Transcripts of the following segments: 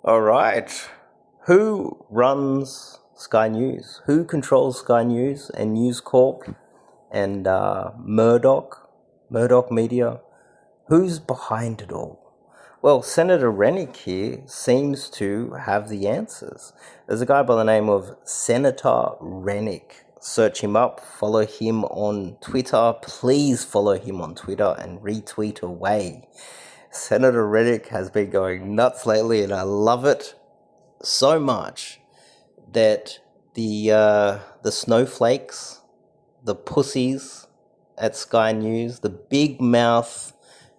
All right. Who runs Sky News? Who controls Sky News and News Corp and Murdoch Media? Who's behind it all? Well, Senator Rennick here seems to have the answers. There's a guy by the name of Senator Rennick. Search him up, follow him on Twitter. Please follow him on Twitter and retweet away. Senator Rennick has been going nuts lately, and I love it so much that the snowflakes, the pussies at Sky News, the big mouth,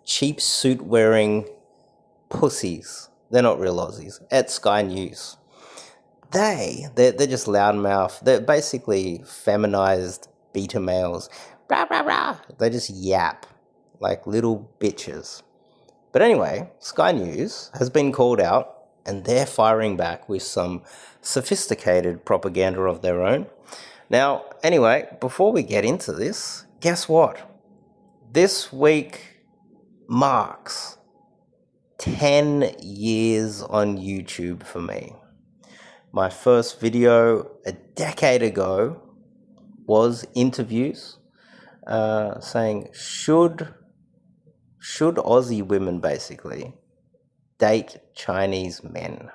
cheap suit wearing pussies, they're not real Aussies, at Sky News. They're just loudmouth. They're basically feminized beta males. Rah, rah, rah. They just yap like little bitches. But anyway, Sky News has been called out and they're firing back with some sophisticated propaganda of their own. Now, anyway, before we get into this, guess what? This week marks 10 years on YouTube for me. My first video a decade ago was interviews saying, should Aussie women basically date Chinese men?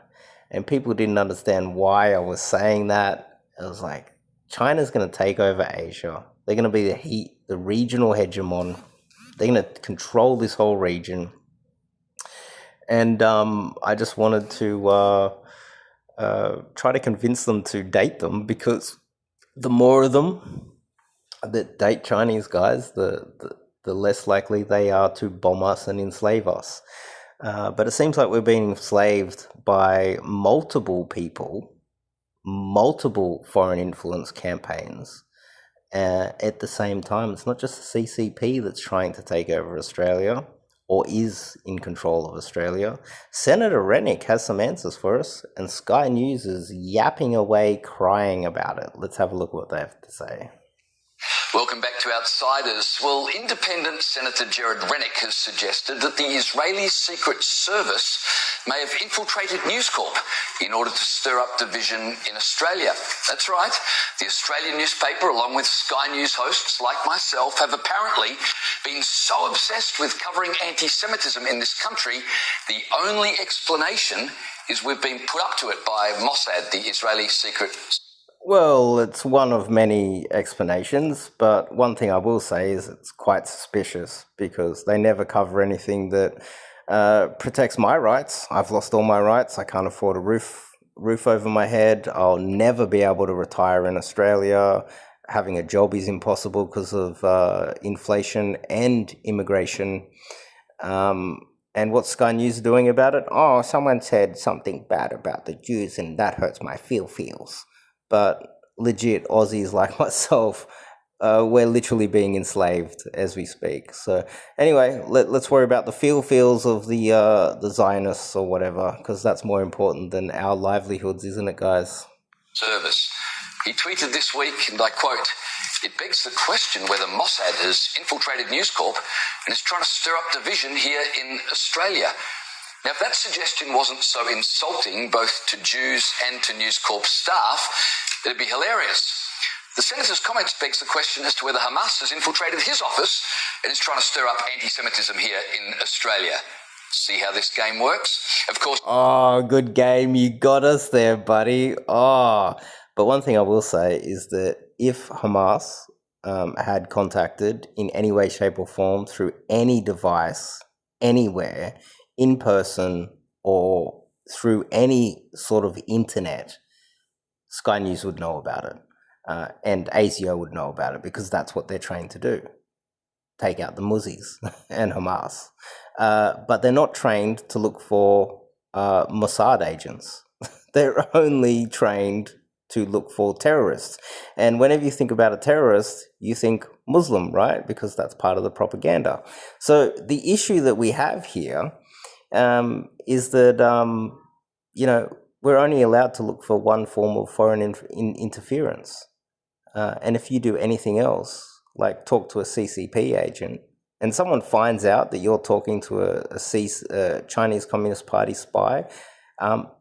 And people didn't understand why I was saying that. It was like, China's going to take over Asia. They're going to be the regional hegemon. They're going to control this whole region. And I just wanted to try to convince them to date them, because the more of them that date Chinese guys, the less likely they are to bomb us and enslave us. But it seems like we're being enslaved by multiple people, multiple foreign influence campaigns at the same time. It's not just the CCP that's trying to take over Australia or is in control of Australia. Senator Rennick has some answers for us, and Sky News is yapping away, crying about it. Let's have a look at what they have to say. Welcome back to Outsiders. Well, independent Senator Jared Rennick has suggested that the Israeli Secret Service may have infiltrated News Corp in order to stir up division in Australia. That's right. The Australian newspaper, along with Sky News hosts like myself, have apparently been so obsessed with covering anti-Semitism in this country, the only explanation is we've been put up to it by Mossad, the Israeli Secret Service. Well, it's one of many explanations, but one thing I will say is it's quite suspicious, because they never cover anything that protects my rights. I've lost all my rights. I can't afford a roof over my head. I'll never be able to retire in Australia. Having a job is impossible because of inflation and immigration. And what's Sky News doing about it? Oh, someone said something bad about the Jews and that hurts my feels. But legit Aussies like myself, we're literally being enslaved as we speak. So anyway, let's worry about the feels of the Zionists or whatever, because that's more important than our livelihoods, isn't it, guys? Service. He tweeted this week, and I quote, "It begs the question whether Mossad has infiltrated News Corp and is trying to stir up division here in Australia." Now, if that suggestion wasn't so insulting both to Jews and to News Corp staff, it'd be hilarious. The senator's comments begs the question as to whether Hamas has infiltrated his office and is trying to stir up anti-Semitism here in Australia. See how this game works? Of course... Oh, good game. You got us there, buddy. Oh, but one thing I will say is that if Hamas had contacted in any way, shape or form through any device, anywhere, in person or through any sort of internet, Sky News would know about it, and ASIO would know about it, because that's what they're trained to do, take out the Muzzies and Hamas. But they're not trained to look for Mossad agents. They're only trained to look for terrorists. And whenever you think about a terrorist, you think Muslim, right? Because that's part of the propaganda. So the issue that we have here is that, we're only allowed to look for one form of foreign interference. And if you do anything else, like talk to a CCP agent, and someone finds out that you're talking to a Chinese Communist Party spy,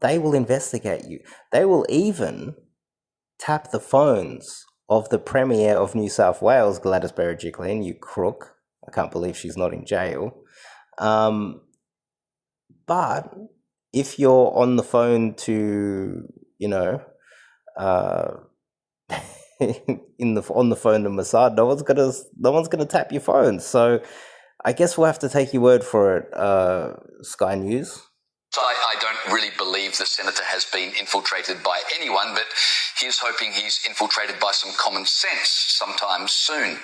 they will investigate you. They will even tap the phones of the Premier of New South Wales, Gladys Berejiklian, you crook. I can't believe she's not in jail. But if you're on the phone to, on the phone to Mossad, no one's gonna tap your phone. So I guess we'll have to take your word for it, Sky News. I don't really believe the senator has been infiltrated by anyone, but he's hoping he's infiltrated by some common sense sometime soon.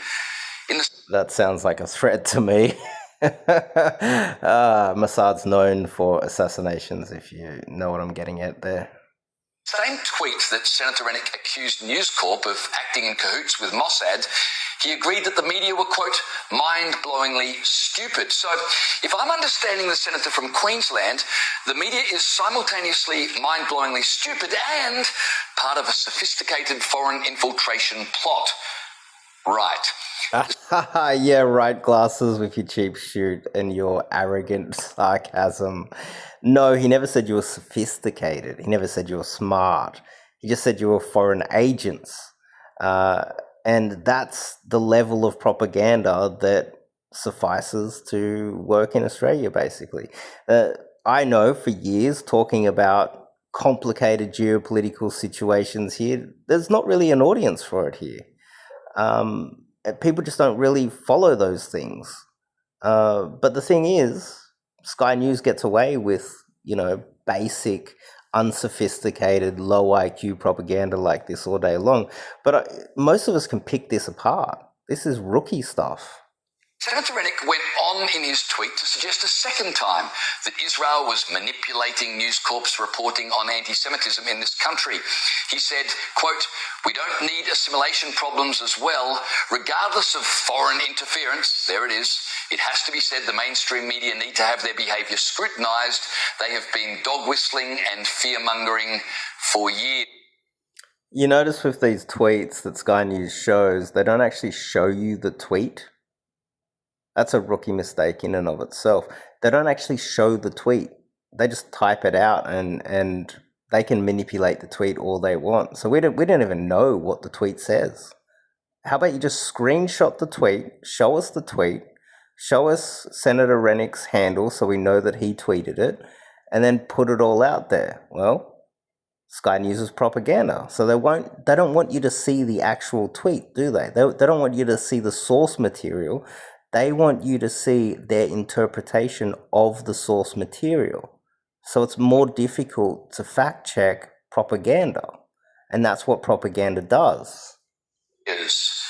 That sounds like a threat to me. Mossad's known for assassinations, if you know what I'm getting at there. Same tweet that Senator Rennick accused News Corp of acting in cahoots with Mossad, he agreed that the media were, quote, mind-blowingly stupid. So if I'm understanding the senator from Queensland, the media is simultaneously mind-blowingly stupid and part of a sophisticated foreign infiltration plot. Right. Yeah, right, glasses, with your cheap shoot and your arrogant sarcasm. No, he never said you were sophisticated. He never said you were smart. He just said you were foreign agents. And that's the level of propaganda that suffices to work in Australia, basically. I know for years, talking about complicated geopolitical situations here, there's not really an audience for it here. People just don't really follow those things. But the thing is, Sky News gets away with, basic, unsophisticated, low IQ propaganda like this all day long. But most of us can pick this apart. This is rookie stuff. Senator Rennick went on in his tweet to suggest a second time that Israel was manipulating News Corp's reporting on anti-Semitism in this country. He said, quote, "We don't need assimilation problems as well. Regardless of foreign interference," there it is, "it has to be said the mainstream media need to have their behaviour scrutinised. They have been dog whistling and fear-mongering for years." You notice with these tweets that Sky News shows, they don't actually show you the tweet. That's a rookie mistake in and of itself. They don't actually show the tweet. They just type it out and they can manipulate the tweet all they want. So we don't even know what the tweet says. How about you just screenshot the tweet, show us the tweet, show us Senator Rennick's handle so we know that he tweeted it, and then put it all out there. Well, Sky News is propaganda. So they don't want you to see the actual tweet, do they? They don't want you to see the source material. They want you to see their interpretation of the source material. So it's more difficult to fact check propaganda. And that's what propaganda does. Yes.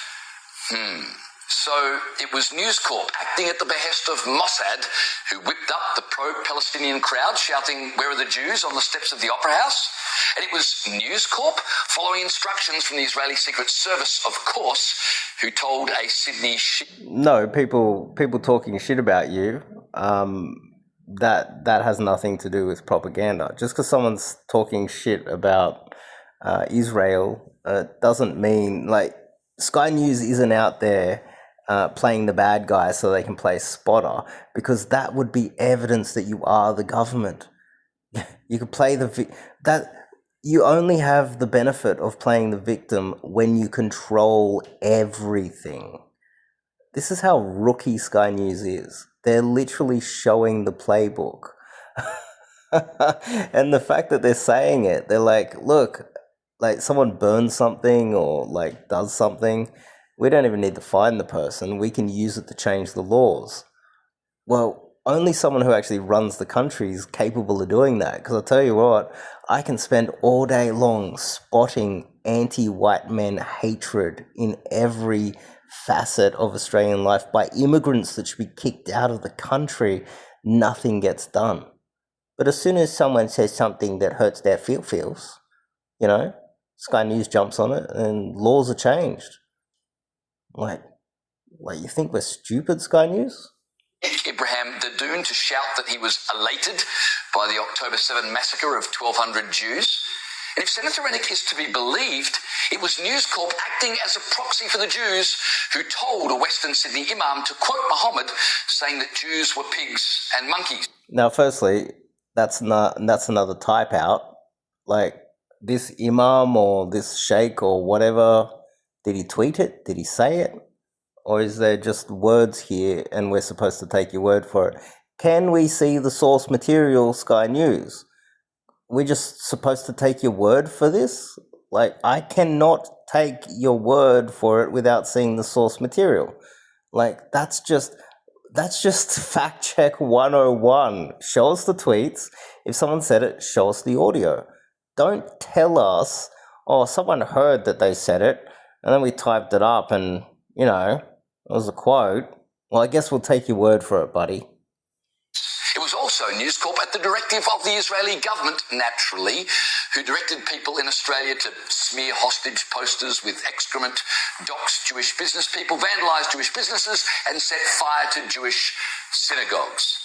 So it was News Corp acting at the behest of Mossad who whipped up the pro-Palestinian crowd shouting, "Where are the Jews?" on the steps of the Opera House. And it was News Corp, following instructions from the Israeli Secret Service, of course, who told a Sydney... No, people talking shit about you, that has nothing to do with propaganda. Just because someone's talking shit about Israel doesn't mean, like, Sky News isn't out there playing the bad guy so they can play spotter, because that would be evidence that you are the government. You could play you only have the benefit of playing the victim when you control everything. This is how rookie Sky News is. They're literally showing the playbook. And the fact that they're saying it, they're like, look, like someone burns something or like does something, we don't even need to find the person. We can use it to change the laws. Well, only someone who actually runs the country is capable of doing that. Because I'll tell you what, I can spend all day long spotting anti-white men hatred in every facet of Australian life by immigrants that should be kicked out of the country. Nothing gets done. But as soon as someone says something that hurts their feels, Sky News jumps on it and laws are changed. Like you think we're stupid, Sky News? Ibrahim Dadoun to shout that he was elated by the October 7 massacre of 1,200 Jews. And if Senator Rennick is to be believed, it was News Corp acting as a proxy for the Jews who told a Western Sydney imam to quote Muhammad, saying that Jews were pigs and monkeys. Now, firstly, that's another type out. Like this imam or this sheikh or whatever, did he tweet it? Did he say it? Or is there just words here and we're supposed to take your word for it? Can we see the source material, Sky News? We're just supposed to take your word for this? Like, I cannot take your word for it without seeing the source material. Like, that's just fact check 101. Show us the tweets. If someone said it, show us the audio. Don't tell us, oh, someone heard that they said it, and then we typed it up and, it was a quote. Well, I guess we'll take your word for it, buddy. It was also News Corp at the directive of the Israeli government, naturally, who directed people in Australia to smear hostage posters with excrement, dox Jewish business people, vandalise Jewish businesses, and set fire to Jewish synagogues.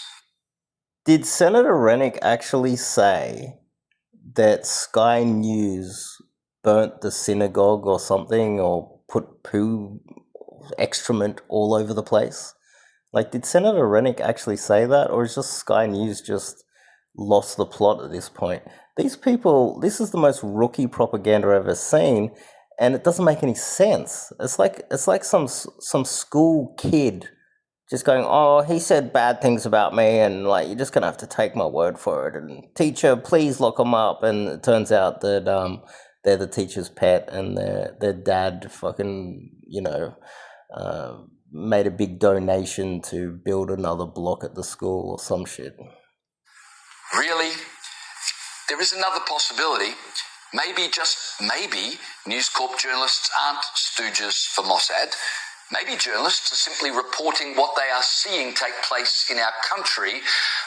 Did Senator Rennick actually say that Sky News burnt the synagogue or something, or put poo excrement all over the place? Like, did Senator Rennick actually say that, or is just Sky News just lost the plot at this point? These people, this is the most rookie propaganda I've ever seen, and it doesn't make any sense. It's like some school kid just going, oh, he said bad things about me, and like, you're just gonna have to take my word for it. And teacher, please lock them up. And it turns out that they're the teacher's pet, and their dad fucking made a big donation to build another block at the school or some shit. Really? There is another possibility. Maybe, just maybe, News Corp journalists aren't stooges for Mossad. Maybe journalists are simply reporting what they are seeing take place in our country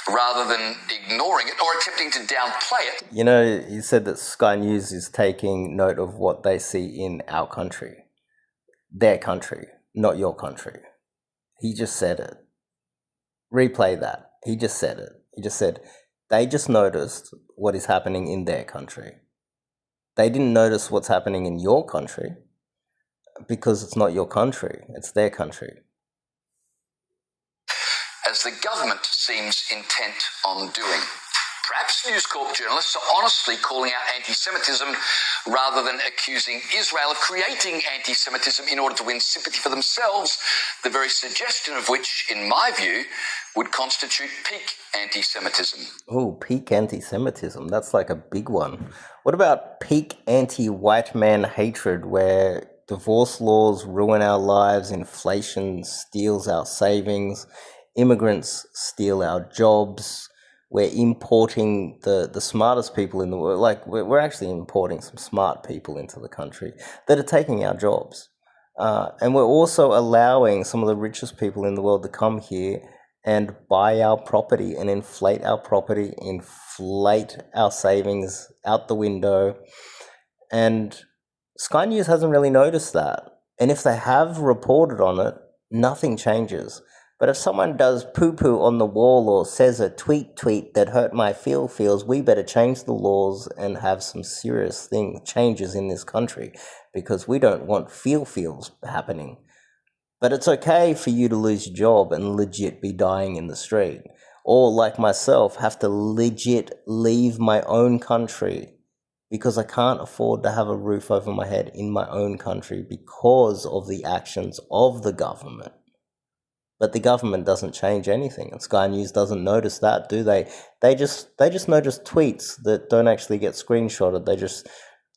rather than ignoring it or attempting to downplay it. You said that Sky News is taking note of what they see in our country. Their country, not your country. He just said it. Replay that. He just said it. He just said, they just noticed what is happening in their country. They didn't notice what's happening in your country because it's not your country, it's their country. As the government seems intent on doing. Perhaps News Corp journalists are honestly calling out anti-Semitism rather than accusing Israel of creating anti-Semitism in order to win sympathy for themselves, the very suggestion of which, in my view, would constitute peak anti-Semitism. Oh, peak anti-Semitism. That's like a big one. What about peak anti-white man hatred, where divorce laws ruin our lives, inflation steals our savings, immigrants steal our jobs, we're importing the smartest people in the world. Like, we're actually importing some smart people into the country that are taking our jobs. And we're also allowing some of the richest people in the world to come here and buy our property and inflate our property, inflate our savings out the window. And Sky News hasn't really noticed that. And if they have reported on it, nothing changes. But if someone does poo-poo on the wall or says a tweet that hurt my feels, we better change the laws and have some serious changes in this country, because we don't want feels happening. But it's okay for you to lose your job and legit be dying in the street. Or like myself, have to legit leave my own country because I can't afford to have a roof over my head in my own country because of the actions of the government. But the government doesn't change anything, and Sky News doesn't notice that, do they? They just notice tweets that don't actually get screenshotted. They just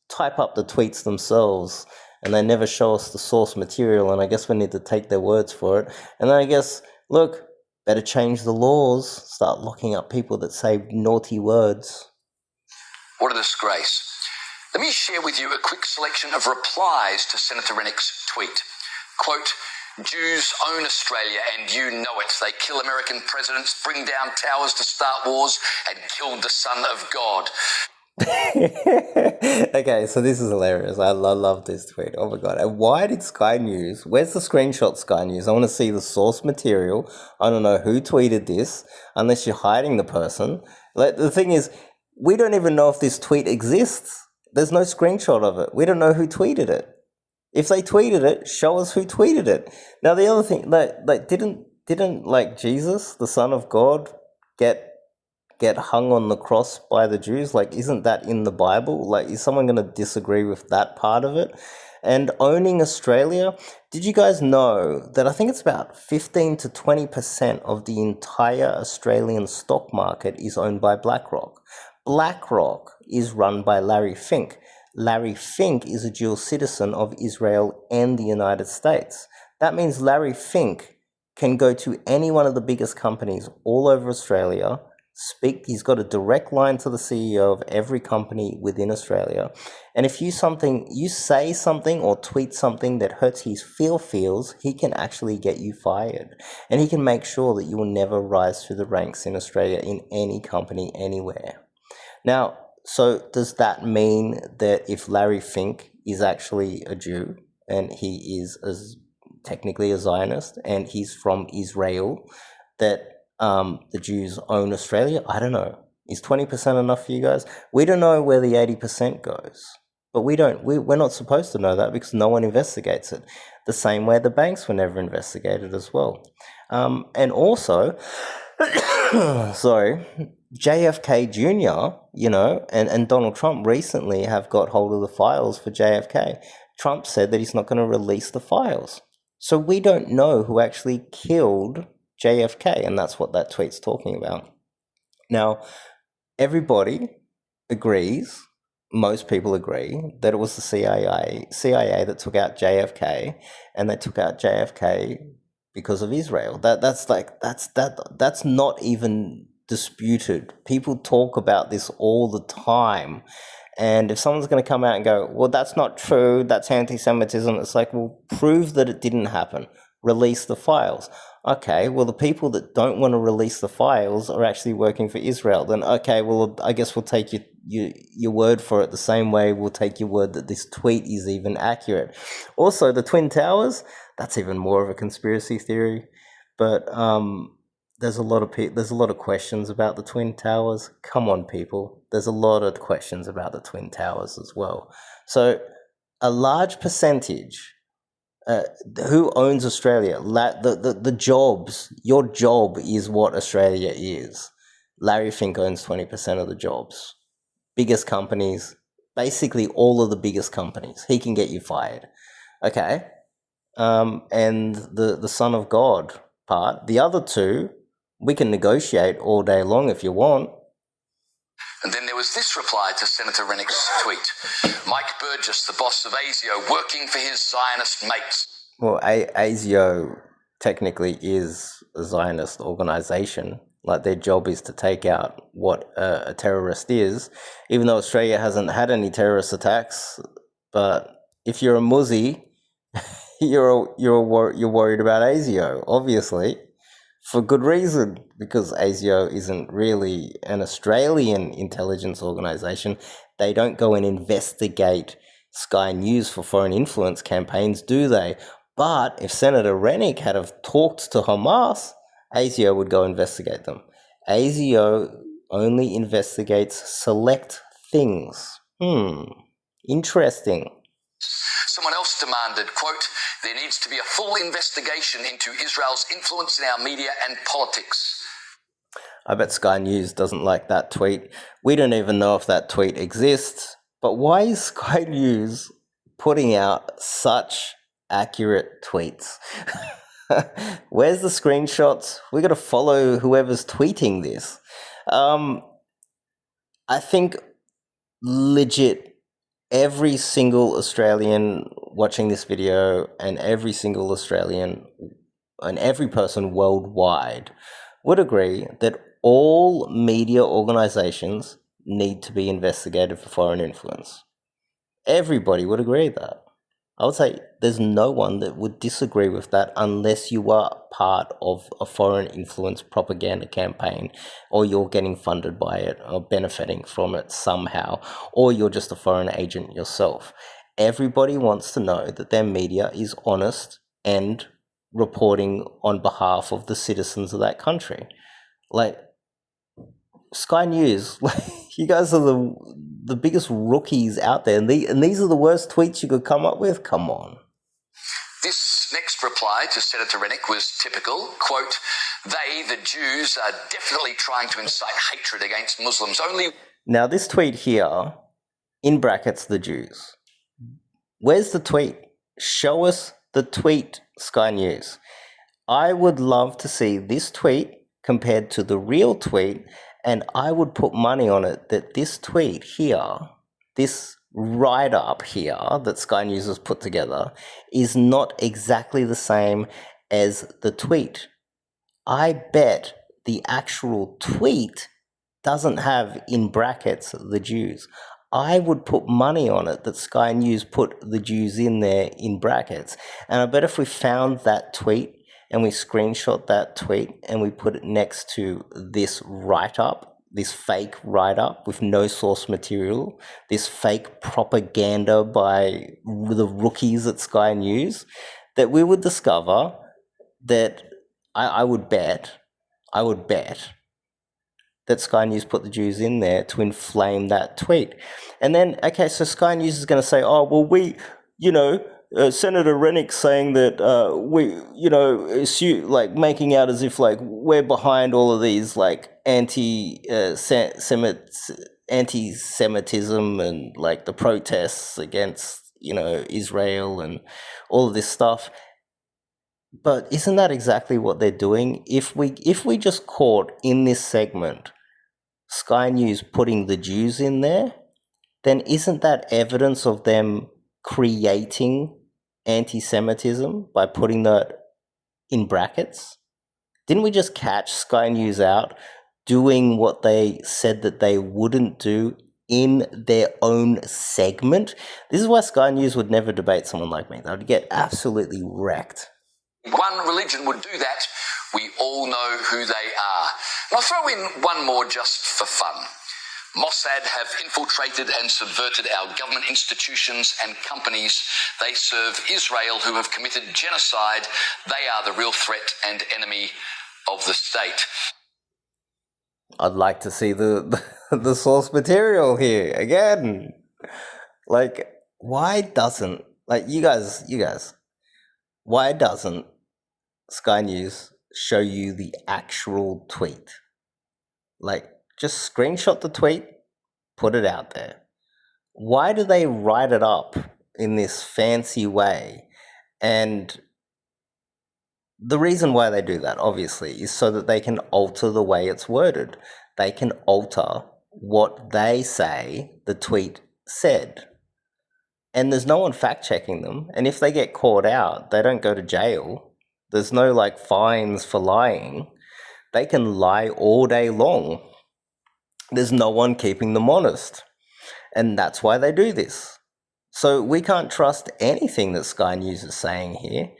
type up the tweets themselves, and they never show us the source material, and I guess we need to take their words for it. And then I guess, look, better change the laws, start locking up people that say naughty words. What a disgrace. Let me share with you a quick selection of replies to Senator Rennick's tweet. Quote, Jews own Australia and you know it. They kill American presidents, bring down towers to start wars, and killed the Son of God. Okay, so this is hilarious. I love this tweet. Oh my god. And why did Sky News, where's the screenshot, Sky News? I want to see the source material. I don't know who tweeted this, unless you're hiding the person. Like, the thing is, we don't even know if this tweet exists. There's no screenshot of it. We don't know who tweeted it. If they tweeted it, show us who tweeted it. Now, the other thing, like didn't like Jesus, the Son of God, get get hung on the cross by the Jews? Like, isn't that in the Bible? Like, is someone going to disagree with that part of it? And owning Australia, did you guys know that I think it's about 15 to 20% of the entire Australian stock market is owned by BlackRock? BlackRock is run by Larry Fink. Larry Fink is a dual citizen of Israel and the United States. That means Larry Fink can go to any one of the biggest companies all over Australia, he's got a direct line to the CEO of every company within Australia. And if you say something or tweet something that hurts his feels, he can actually get you fired. And he can make sure that you will never rise through the ranks in Australia in any company anywhere. Now, so does that mean that if Larry Fink is actually a Jew and he is technically a Zionist and he's from Israel, that the Jews own Australia? I don't know. Is 20% enough for you guys? We don't know where the 80% goes. But we're not supposed to know that because no one investigates it. The same way the banks were never investigated as well. And also, sorry, JFK Jr., and Donald Trump recently have got hold of the files for JFK. Trump said that he's not going to release the files. So we don't know who actually killed JFK, and that's what that tweet's talking about. Now, everybody agrees, most people agree, that it was the CIA that took out JFK, and they took out JFK because of Israel. That's not even disputed. People talk about this all the time. And if someone's going to come out and go, well, that's not true, that's anti-Semitism, it's like, well, prove that it didn't happen. Release the files. Okay, well, the people that don't want to release the files are actually working for Israel. Then, okay, well, I guess we'll take your word for it the same way we'll take your word that this tweet is even accurate. Also, the Twin Towers, that's even more of a conspiracy theory. But there's a lot of questions about the Twin Towers. Come on, people. There's a lot of questions about the Twin Towers as well. So a large percentage, who owns Australia? The jobs. Your job is what Australia is. Larry Fink owns 20% of the jobs. Biggest companies, basically all of the biggest companies. He can get you fired. Okay. And the Son of God part, the other two, we can negotiate all day long if you want. And then there was this reply to Senator Rennick's tweet. Mike Burgess, the boss of ASIO, working for his Zionist mates. Well, ASIO technically is a Zionist organization. Like, their job is to take out what a terrorist is, even though Australia hasn't had any terrorist attacks. But if you're a Muzzy, you're worried about ASIO, obviously. For good reason, because ASIO isn't really an Australian intelligence organisation. They don't go and investigate Sky News for foreign influence campaigns, do they? But if Senator Rennick had have talked to Hamas, ASIO would go investigate them. ASIO only investigates select things. Interesting. Someone else demanded, quote, there needs to be a full investigation into Israel's influence in our media and politics. I bet Sky News doesn't like that tweet. We don't even know if that tweet exists. But why is Sky News putting out such accurate tweets? Where's the screenshots? We got to follow whoever's tweeting this. I think legit every single Australian watching this video and every single Australian and every person worldwide would agree that all media organizations need to be investigated for foreign influence. Everybody would agree with that. I would say there's no one that would disagree with that unless you are part of a foreign influence propaganda campaign, or you're getting funded by it or benefiting from it somehow, or you're just a foreign agent yourself. Everybody wants to know that their media is honest and reporting on behalf of the citizens of that country. Like, Sky News, you guys are the biggest rookies out there, and these are the worst tweets you could come up with? Come on. This next reply to Senator Rennick was typical. Quote, They, the Jews, are definitely trying to incite hatred against Muslims. Only Now, this tweet here, in brackets, the Jews. Where's the tweet? Show us the tweet, Sky News. I would love to see this tweet compared to the real tweet, and I would put money on it that this tweet here, this write-up here that Sky News has put together, is not exactly the same as the tweet. I bet the actual tweet doesn't have in brackets the Jews. I would put money on it that Sky News put the Jews in there in brackets. And I bet if we found that tweet and we screenshot that tweet and we put it next to this write-up, this fake write-up with no source material, this fake propaganda by the rookies at Sky News, that we would discover that I would bet that Sky News put the Jews in there to inflame that tweet. And then, okay, so Sky News is going to say, oh, well, Senator Rennick saying that making out as if like we're behind all of these like anti-Semitism and like the protests against Israel and all of this stuff. But isn't that exactly what they're doing? If we just caught in this segment Sky News putting the Jews in there, then isn't that evidence of them creating anti-Semitism by putting that in brackets? Didn't we just catch Sky News out doing what they said that they wouldn't do in their own segment? This is why Sky News would never debate someone like me. They would get absolutely wrecked. One religion would do that. We all know who they are. And I'll throw in one more just for fun. Mossad have infiltrated and subverted our government institutions and companies. They serve Israel, who have committed genocide. They are the real threat and enemy of the state. I'd like to see the source material here again. Like, why doesn't, like, you guys, why doesn't Sky News show you the actual tweet? Like, just screenshot the tweet, put it out there. Why do they write it up in this fancy way? And the reason why they do that, obviously, is so that they can alter the way it's worded. They can alter what they say the tweet said. And there's no one fact-checking them. And if they get caught out, they don't go to jail. There's no, like, fines for lying. They can lie all day long. There's no one keeping them honest. And that's why they do this. So we can't trust anything that Sky News is saying here.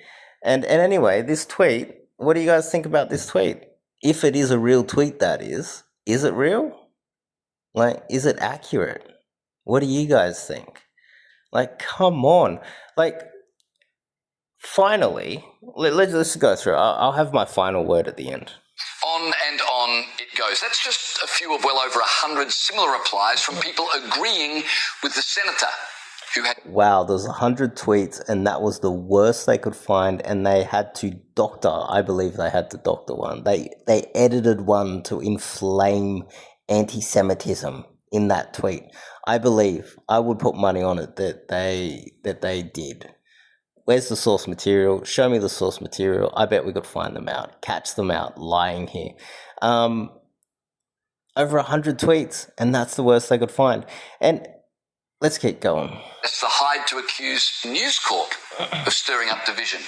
And anyway, this tweet, what do you guys think about this tweet? If it is a real tweet, that is it real? Like, is it accurate? What do you guys think? Like, come on. Like, finally, let's go through. I'll have my final word at the end. On and on it goes. That's just a few of well over 100 similar replies from people agreeing with the senator who had... Wow, there's 100 tweets, and that was the worst they could find, and they had to I believe they had to doctor one. They edited one to inflame anti-Semitism in that tweet. I believe, I would put money on it that they did. Where's the source material? Show me the source material. I bet we could find them out, catch them out lying here. Over 100 tweets, and that's the worst they could find. And let's keep going. It's the hide to accuse News Corp of stirring up division.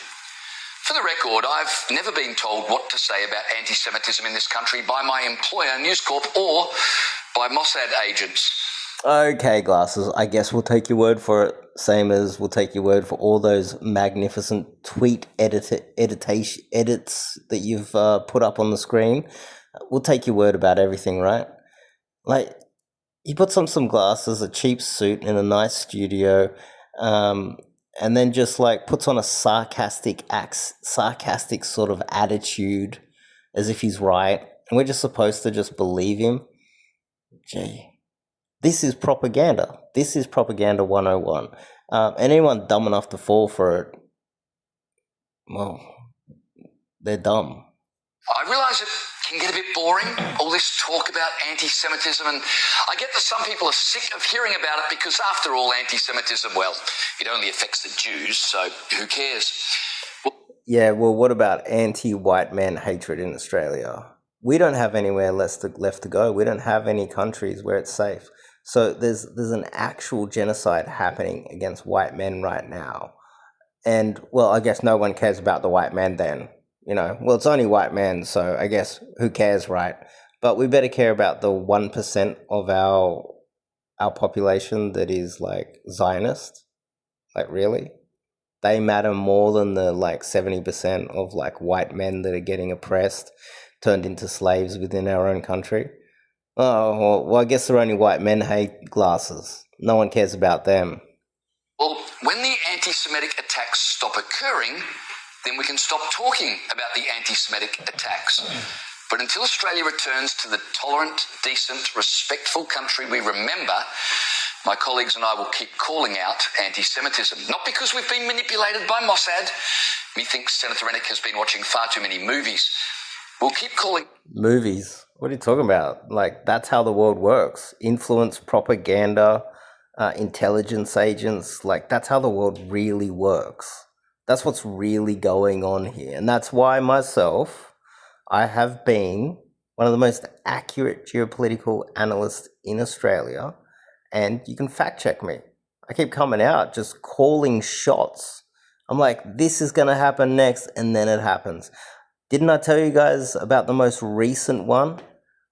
For the record, I've never been told what to say about anti-Semitism in this country by my employer, News Corp, or by Mossad agents. Okay, Glasses, I guess we'll take your word for it. Same as we'll take your word for all those magnificent tweet edits that you've put up on the screen. We'll take your word about everything, right? Like, he puts on some glasses, a cheap suit in a nice studio, and then just like puts on a sarcastic sort of attitude as if he's right. And we're just supposed to just believe him. Gee. This is propaganda. This is propaganda 101. And anyone dumb enough to fall for it, well, they're dumb. I realise it can get a bit boring, all this talk about anti-Semitism, and I get that some people are sick of hearing about it because, after all, anti-Semitism, well, it only affects the Jews, so who cares? Yeah, well, what about anti-white man hatred in Australia? We don't have anywhere left to go. We don't have any countries where it's safe. So there's an actual genocide happening against white men right now. And, well, I guess no one cares about the white man then. Well, it's only white men, so I guess who cares, right? But we better care about the 1% of our population that is, like, Zionist. Like, really? They matter more than the, like, 70% of, like, white men that are getting oppressed, turned into slaves within our own country. Oh, well, I guess they're only white men hate glasses. No one cares about them. Well, when the anti-Semitic attacks stop occurring, then we can stop talking about the anti-Semitic attacks. But until Australia returns to the tolerant, decent, respectful country we remember, my colleagues and I will keep calling out anti-Semitism. Not because we've been manipulated by Mossad. Methinks Senator Rennick has been watching far too many movies. We'll keep calling... Movies? What are you talking about? Like, that's how the world works. Influence, propaganda, intelligence agents. Like, that's how the world really works. That's what's really going on here. And that's why I have been one of the most accurate geopolitical analysts in Australia. And you can fact check me. I keep coming out just calling shots. I'm like, this is going to happen next, and then it happens. Didn't I tell you guys about the most recent one?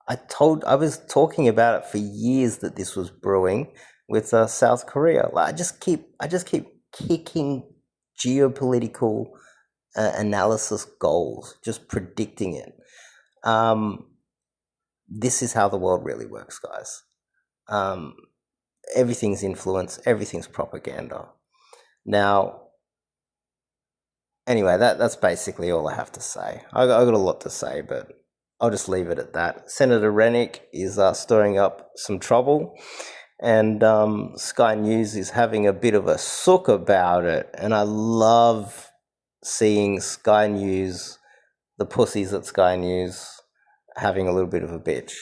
I was talking about it for years that this was brewing with South Korea. Like, I just keep kicking geopolitical analysis goals, just predicting it. This is how the world really works, guys. Everything's influence, everything's propaganda. Now, anyway, that's basically all I have to say. I got a lot to say, but I'll just leave it at that. Senator Rennick is stirring up some trouble, and Sky News is having a bit of a sook about it. And I love seeing Sky News, the pussies at Sky News, having a little bit of a bitch.